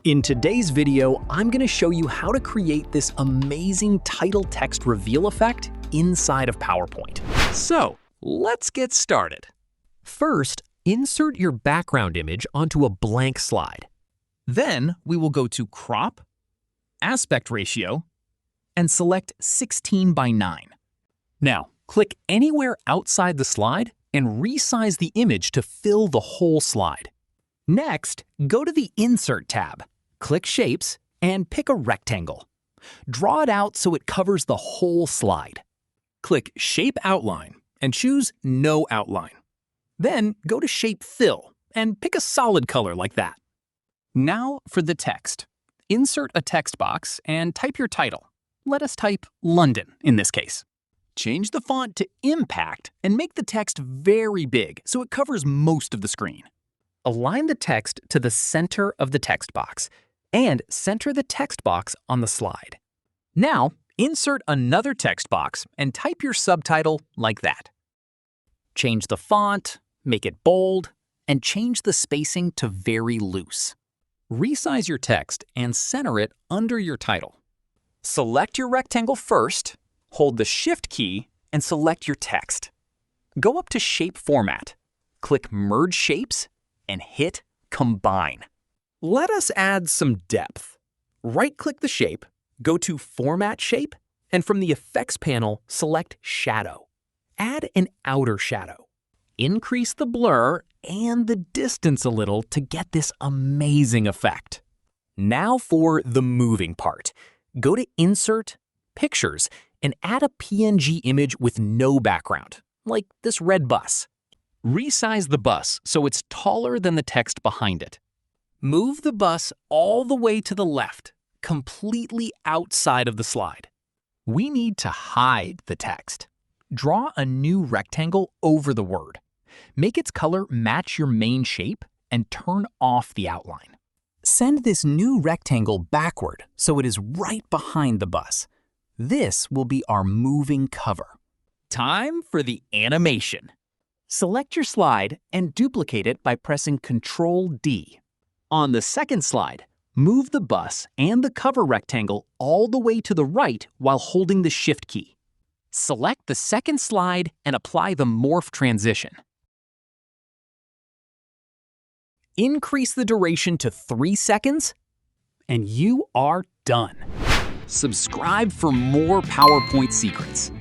In today's video, I'm going to show you how to create this amazing title text reveal effect inside of PowerPoint. So, let's get started. First, insert your background image onto a blank slide. Then we will go to Crop, Aspect Ratio, and select 16 by 9. Now, click anywhere outside the slide and resize the image to fill the whole slide. Next, go to the Insert tab, click Shapes, and pick a rectangle. Draw it out so it covers the whole slide. Click Shape Outline and choose No Outline. Then go to Shape Fill and pick a solid color like that. Now for the text. Insert a text box and type your title. Let us type London in this case. Change the font to Impact and make the text very big so it covers most of the screen. Align the text to the center of the text box and center the text box on the slide. Now, insert another text box and type your subtitle like that. Change the font, make it bold, and change the spacing to very loose. Resize your text and center it under your title. Select your rectangle first, hold the Shift key, and select your text. Go up to Shape Format, click Merge Shapes, and hit Combine. Let us add some depth. Right-click the shape, go to Format Shape, and from the Effects panel, select Shadow. Add an outer shadow. Increase the blur and the distance a little to get this amazing effect. Now for the moving part. Go to Insert, Pictures, and add a PNG image with no background, like this red bus. Resize the bus so it's taller than the text behind it. Move the bus all the way to the left, completely outside of the slide. We need to hide the text. Draw a new rectangle over the word. Make its color match your main shape and turn off the outline. Send this new rectangle backward so it is right behind the bus. This will be our moving cover. Time for the animation. Select your slide and duplicate it by pressing Ctrl-D. On the second slide, move the bus and the cover rectangle all the way to the right while holding the Shift key. Select the second slide and apply the morph transition. Increase the duration to 3 seconds, and you are done. Subscribe for more PowerPoint secrets.